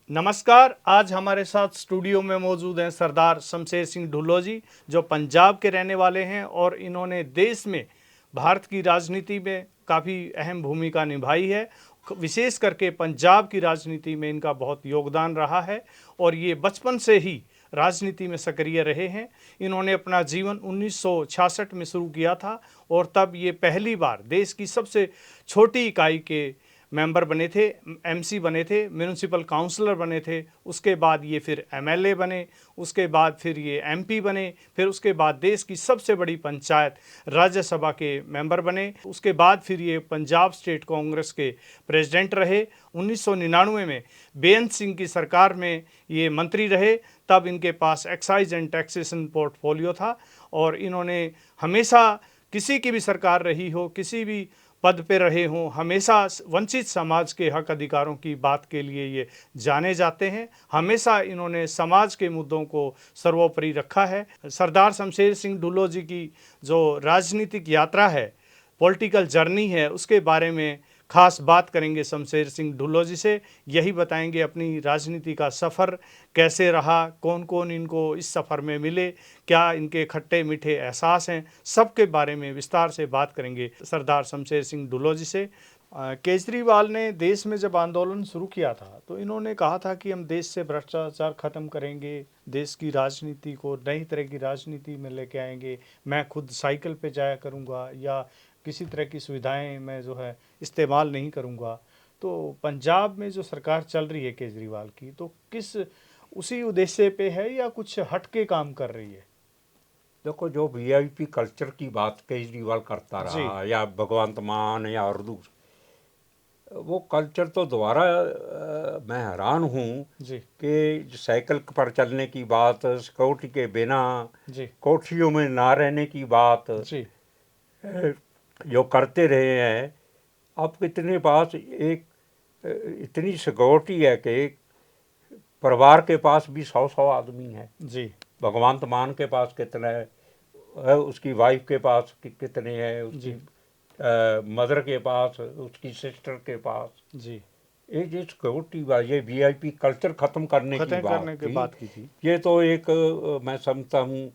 नमस्कार। आज हमारे साथ स्टूडियो में मौजूद हैं सरदार शमशेर सिंह ढुल्लो जी, जो पंजाब के रहने वाले हैं और इन्होंने देश में भारत की राजनीति में काफ़ी अहम भूमिका निभाई है। विशेष करके पंजाब की राजनीति में इनका बहुत योगदान रहा है और ये बचपन से ही राजनीति में सक्रिय रहे हैं। इन्होंने अपना जीवन 1966 में शुरू किया था और तब ये पहली बार देश की सबसे छोटी इकाई के मेंबर बने थे, एमसी बने थे, म्यूनिसिपल काउंसलर बने थे। उसके बाद ये फिर एमएलए बने, उसके बाद फिर ये एमपी बने, फिर उसके बाद देश की सबसे बड़ी पंचायत राज्यसभा के मेंबर बने। उसके बाद फिर ये पंजाब स्टेट कांग्रेस के प्रेसिडेंट रहे। 1999 में बेअंत सिंह की सरकार में ये मंत्री रहे। तब इनके पास एक्साइज एंड टैक्सेशन पोर्टफोलियो था और इन्होंने हमेशा किसी की भी सरकार रही हो, किसी भी पद पे रहे हों, हमेशा वंचित समाज के हक अधिकारों की बात के लिए ये जाने जाते हैं। हमेशा इन्होंने समाज के मुद्दों को सर्वोपरि रखा है। सरदार शमशेर सिंह ढुल्लो जी की जो राजनीतिक यात्रा है, पॉलिटिकल जर्नी है, उसके बारे में खास बात करेंगे शमशेर सिंह ढुल्लो जी से। यही बताएंगे अपनी राजनीति का सफ़र कैसे रहा, कौन कौन इनको इस सफ़र में मिले, क्या इनके खट्टे मीठे एहसास हैं, सबके बारे में विस्तार से बात करेंगे सरदार शमशेर सिंह ढुल्लो जी से। केजरीवाल ने देश में जब आंदोलन शुरू किया था तो इन्होंने कहा था कि हम देश से भ्रष्टाचार ख़त्म करेंगे, देश की राजनीति को नई तरह की राजनीति में लेके आएंगे, मैं खुद साइकिल पे जाया करूंगा या किसी तरह की सुविधाएं मैं जो है इस्तेमाल नहीं करूंगा। तो पंजाब में जो सरकार चल रही है केजरीवाल की, तो किस उसी उद्देश्य पे है या कुछ हट के काम कर रही है? देखो, जो वीआईपी कल्चर की बात केजरीवाल करता जी रहा या भगवंत मान या और वो कल्चर तो दोबारा मैं हैरान हूँ जी कि साइकिल पर चलने की बात, सिक्योरिटी के बिना जी कोठियों में ना रहने की बात जी जो करते रहे हैं। अब कितने पास एक इतनी सिक्योरिटी है कि परिवार के पास भी 100 आदमी है। जी भगवंत मान के पास कितना है, उसकी वाइफ के पास कितने हैं, उसकी जी मदर के पास, उसकी सिस्टर के पास। जी ये जो सिक्योरिटी ये वीआईपी कल्चर ख़त्म करने की खत्म बात करने की थी। बात की थी। ये तो एक मैं समझता हूँ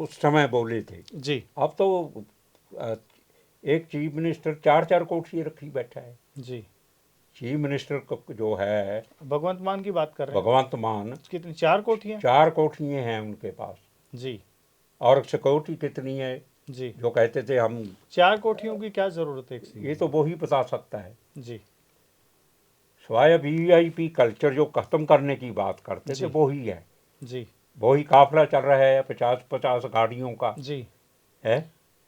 उस समय बोले थे। जी अब तो अ, एक चीफ मिनिस्टर चार चार कोठियाँ रखी बैठा है। जी चीफ मिनिस्टर जो है भगवंत मान की बात कर रहे हैं? भगवंत मान, कितनी, 4 कोठियाँ? 4 कोठियाँ हैं उनके पास। जी और सिक्योरिटी कितनी है? जी जो कहते थे हम, 4 कोठियों की क्या ज़रूरत है एक ये सिंह तो वही बता सकता है। जी स्वाय वीआईपी कल्चर जो ख़त्म करने की बात करते थे जी वही है। जी वही काफिला चल रहा है 50-50 गाड़ियों का जी है।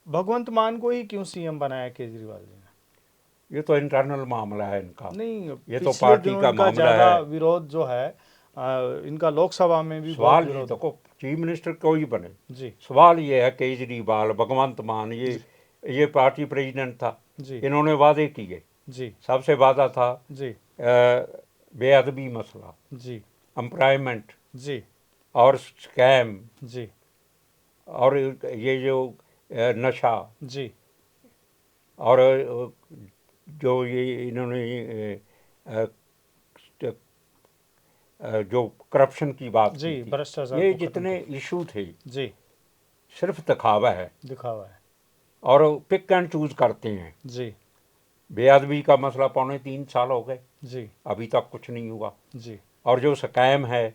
भगवंत मान को ही क्यों सीएम बनाया केजरीवाल जी ने? ये तो इंटरनल मामला है इनका। नहीं, ये तो पिछले पार्टी दिनों का इनका मामला ज़्यादा है। विरोध जो है, इनका लोकसभा में भी बहुत सवाल ये विरोध। देखो, चीफ मिनिस्टर कोई बने, जी सवाल ये है केजरीवाल, भगवंत मान, जी ये पार्टी प्रेसिडेंट था। जी इन्होंने वादे किए। जी सबसे वादा था जी बेअदबी मसला, जी एम्प्लॉयमेंट जी और स्कैम जी और ये जो नशा जी और जो ये इन्होंने अ, जो करप्शन की बात जी की थी, भ्रष्टाचार ये को खत्म जितने कर। इशू थे जी सिर्फ दिखावा है दिखावा है। और पिक एंड चूज करते हैं। जी बेअदबी का मसला 3.25 साल हो गए, जी अभी तक कुछ नहीं हुआ। जी और जो स्कैम है,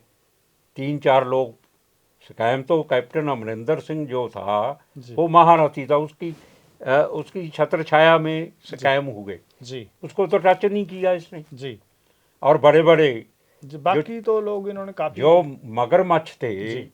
3-4 लोग स्कैम, तो कैप्टन अमरिंदर सिंह जो था जी वो महारथी था, उसकी छत्र छाया में जी स्कैम हुए। जी उसको तो टच नहीं किया इसने। जी और बड़े बड़े जी जो बाकी तो लोग इन्होंने काफ़ी। जो मगरमच्छ थे, जी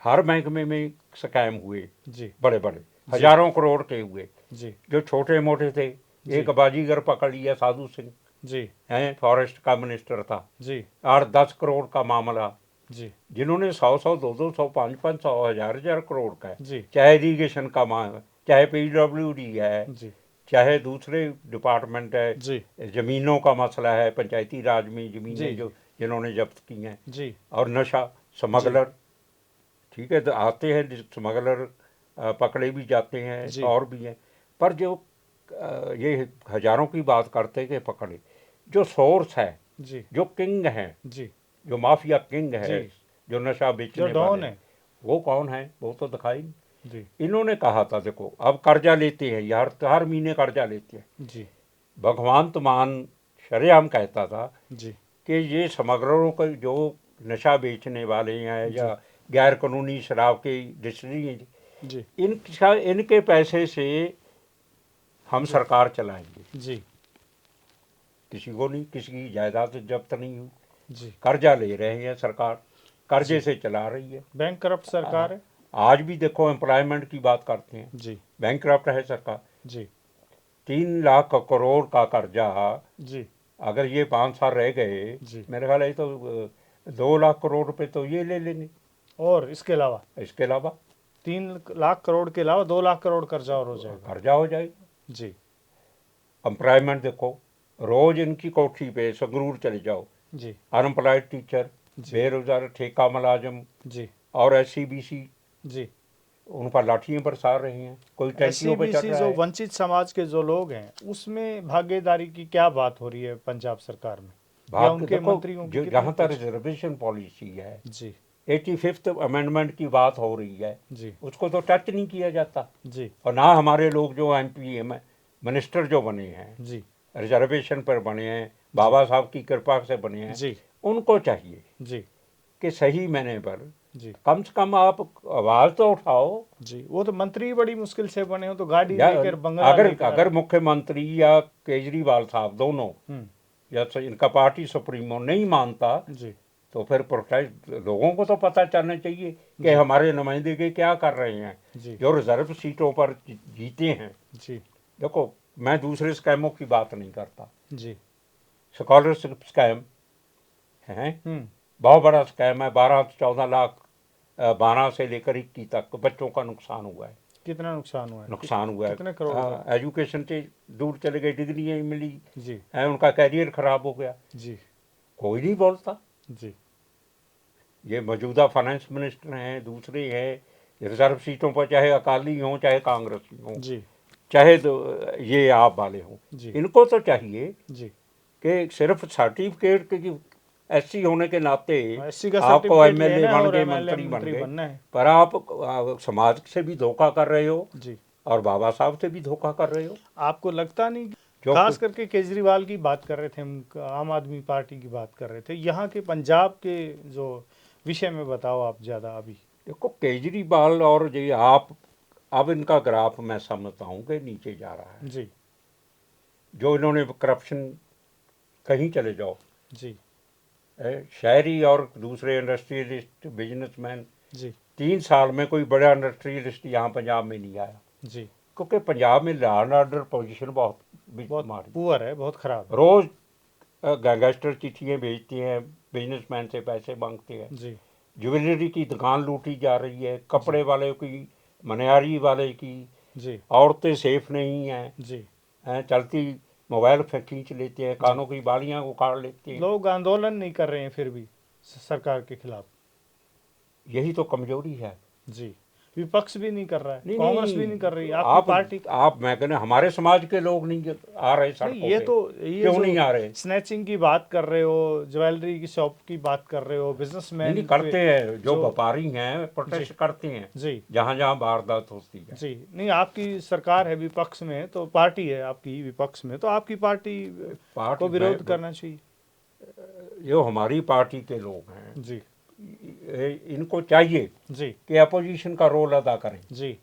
हर महकमे में स्कैम हुए, जी बड़े बड़े जी हजारों करोड़ के हुए। जी जो छोटे मोटे थे, जी एक बाजीगर पकड़ लिया, साधु सिंह जी हैं, फॉरेस्ट का मिनिस्टर था, जी 8-10 करोड़ का मामला। जी जिन्होंने 100-100, 200-200, 500-500, हजार करोड़ का है, जी चाहे इरीगेशन का मामला, चाहे पीडब्ल्यूडी है, जी चाहे दूसरे डिपार्टमेंट है, जी ज़मीनों का मसला है, पंचायती राज में ज़मीनें जी जो जिन्होंने जब्त की हैं, जी और नशा, जी स्मगलर। ठीक है, तो आते हैं स्मगलर, पकड़े भी जाते हैं जी और भी हैं। पर जो ये हजारों की बात करते कि पकड़े, जो सोर्स है जी जो किंग हैं, जी जो माफिया किंग है, जी। जो नशा जो बेचने डॉन वाले है। वो कौन है, वो तो दिखाई नहीं। जी इन्होंने कहा था देखो अब कर्जा लेते हैं यार, हर महीने कर्जा लेते हैं। जी भगवंत मान शरेआम कहता था जी कि ये स्मगलरों को जो नशा बेचने वाले हैं जी या गैर कानूनी शराब की डिस्ट्री हैं, जी इनके पैसे से हम जी सरकार चलाएंगे। जी किसी को नहीं, किसी की जायदाद जब्त नहीं हुई, जी कर्जा ले रहे हैं, सरकार कर्जे जी। से चला रही है। बैंक करप्ट सरकार है। आज भी देखो एम्प्लॉयमेंट की बात करते हैं, जी बैंकक्रप्ट है सरकार। जी 3 लाख करोड़ का कर्जा, जी अगर ये 5 साल रह गए, जी। मेरे ख्याल है ये तो 2 लाख करोड़ रुपए तो ये ले लेंगे। और इसके अलावा इसके अलावा 3 लाख करोड़ के अलावा 2 लाख करोड़ कर्जा और हो जाएगा। कर्जा हो जाएगा। जी एम्प्लॉयमेंट देखो, रोज इनकी कोठी पे संगरूर चले जाओ, जी अनएम्प्लॉयड टीचर, जी बेरोजगार, ठेका मुलाजिम जी और SC BC जी। उन पर लाठियां बरसा रहे हैं, कोई टैंकियों पे चढ़ SCBC रहा जो है। वंचित समाज के जो लोग हैं उसमें भागीदारी की क्या बात हो रही है पंजाब सरकार में, या भाग उनके देखो, मंत्रियों की जो कितनी जहाँ तक कुछ? रिजर्वेशन पॉलिसी है, जी 85th अमेंडमेंट की बात हो रही है, जी उसको तो टच नहीं किया जाता। जी और ना हमारे लोग जो MP मिनिस्टर जो बने हैं, जी रिजर्वेशन पर बने हैं, बाबा साहब की कृपा से बने हैं, जी उनको चाहिए जी कि सही मैंने पर जी कम से कम आप आवाज़ तो उठाओ। जी। वो तो मंत्री बड़ी मुश्किल से बने हो, तो गाड़ी या लेकर बंगला अगर लेकर अगर मुख्यमंत्री या केजरीवाल साहब दोनों हम्म। या इनका पार्टी सुप्रीमो नहीं मानता, जी तो फिर प्रोटेस्ट लोगों को तो पता चलना चाहिए कि जी हमारे नुमाइंदे के क्या कर रहे हैं, जी जो रिजर्व सीटों पर जीते हैं। जी देखो, मैं दूसरे स्कैमों की बात नहीं करता, जी। स्कॉलरशिप स्कैम है, बहुत बड़ा स्कैम है। 12 से 14 लाख 12 से लेकर 21 तक बच्चों का नुकसान हुआ है। कितना नुकसान हुआ है? नुकसान हुआ है, कितने करोड़ का? एजुकेशन से दूर चले गए, डिग्री नहीं मिली जी है, उनका कैरियर खराब हो गया, जी कोई नहीं बोलता। जी ये मौजूदा फाइनेंस मिनिस्टर हैं, दूसरे हैं, रिजर्व सीटों पर चाहे अकाली हों चाहे कांग्रेसी हों, जी चाहे तो ये आप वाले हों, जी इनको तो चाहिए जी। कि सिर्फ सर्टिफिकेट की SC होने के नाते SC का आपको सर्टिफिकेट MLA लेना है बन और गए, MLA मंत्री बन गए, बनना है। पर आप समाज से भी धोखा कर रहे हो जी। और बाबा साहब से भी धोखा कर रहे हो। आपको लगता नहीं, जो खास करके केजरीवाल की बात कर रहे थे हम, आम आदमी पार्टी की बात कर रहे थे, यहाँ के पंजाब के जो विषय में बताओ आप ज़्यादा अभी। देखो, केजरीवाल और ये आप, अब इनका ग्राफ मैं समझता हूँ कि नीचे जा रहा है। जी जो इन्होंने करप्शन, कहीं चले जाओ, जी शहरी और दूसरे इंडस्ट्रियलिस्ट बिजनेसमैन, जी 3 साल में कोई बड़ा इंडस्ट्रियलिस्ट यहाँ पंजाब में नहीं आया, जी। क्योंकि पंजाब में लॉ एंड ऑर्डर पोजीशन बहुत बहुत मारी। पुअर है, बहुत खराब है। रोज गैंगस्टर चिट्ठियाँ भेजते हैं, बिजनेसमैन से पैसे मांगते हैं, जी ज्वेलरी की दुकान लूटी जा रही है, कपड़े वाले की, मनियारी वाले की, जी औरतें सेफ नहीं हैं, जी। चलती मोबाइल खींच लेते हैं, कानों की बालियाँ उखाड़ लेते हैं। लोग आंदोलन नहीं कर रहे हैं फिर भी सरकार के खिलाफ। यही तो कमजोरी है। जी। विपक्ष भी नहीं कर रहा है, नहीं कांग्रेस नहीं, भी नहीं कर रही, आपकी पार्टी। आप मैं कहना हमारे समाज के लोग नहीं आ रहे सड़कों नहीं, ये पे। तो ये क्यों जो नहीं आ रहे? स्नैचिंग की बात कर रहे हो, ज्वेलरी की शॉप की बात कर रहे हो, बिजनेसमैन नहीं करते हैं, जो जो- व्यापारी हैं प्रोटेस्ट करते हैं जी जहाँ जहाँ वारदात होती है। जी। नहीं, आपकी सरकार है विपक्ष में, तो पार्टी है आपकी विपक्ष में, तो आपकी पार्टी पार्टी को विरोध में- करना चाहिए। जो हमारी पार्टी के लोग हैं, जी इनको चाहिए जी कि अपोजिशन का रोल अदा करें, जी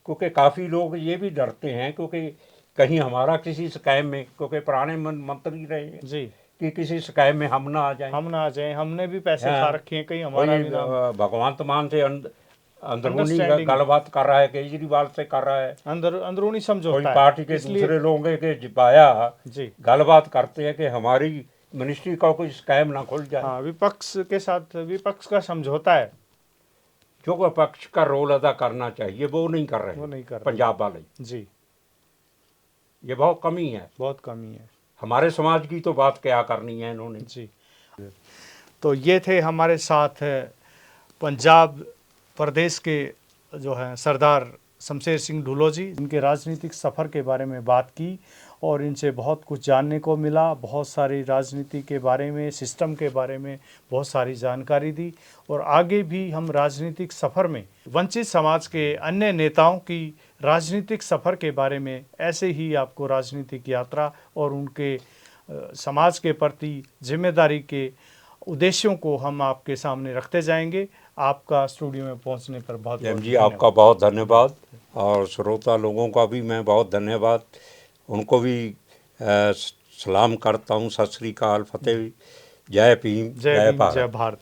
क्योंकि काफ़ी लोग ये भी डरते हैं क्योंकि कहीं हमारा किसी स्कैम में, क्योंकि पुराने मंत्री रहे हैं, जी। कि किसी स्कैम में हम ना आ जाएं। हम ना आ जाए, हमने भी पैसे हाँ। खा रखे हैं, कहीं हमारा वही भी नाम। भगवंत मान से अंदरूनी Understanding। गलबात कर रहा है, केजरीवाल से कर रहा है, अंदरूनी कोई समझौता है, पार्टी के इसलिए। दूसरे लोग हैं कि पाया जी गलबात करते हैं कि हमारी मिनिस्ट्री का कोई स्कैम ना खुल जाए। हाँ, विपक्ष के साथ विपक्ष का समझौता है, जो विपक्ष का रोल अदा करना चाहिए वो नहीं कर रहे, वो नहीं कर रहे। पंजाब वाले। जी। ये बहुत कमी है, बहुत कमी है। हमारे समाज की तो बात क्या करनी है इन्होंने। जी। तो ये थे हमारे साथ पंजाब प्रदेश के जो हैं सरदार शमशेर सिंह ढुल्लो जी, इनके राजनीतिक सफ़र के बारे में बात की और इनसे बहुत कुछ जानने को मिला। बहुत सारी राजनीति के बारे में, सिस्टम के बारे में बहुत सारी जानकारी दी। और आगे भी हम राजनीतिक सफ़र में वंचित समाज के अन्य नेताओं की राजनीतिक सफ़र के बारे में ऐसे ही आपको राजनीतिक यात्रा और उनके समाज के प्रति जिम्मेदारी के उद्देश्यों को हम आपके सामने रखते जाएंगे। आपका स्टूडियो में पहुंचने पर बहुत जैम बहुत जी आपका बहुत धन्यवाद, और श्रोता लोगों का भी मैं बहुत धन्यवाद, उनको भी सलाम करता हूँ। सत श्री अकाल, फतेह, जय भीम, जय जय भीम, जय भारत। भारत।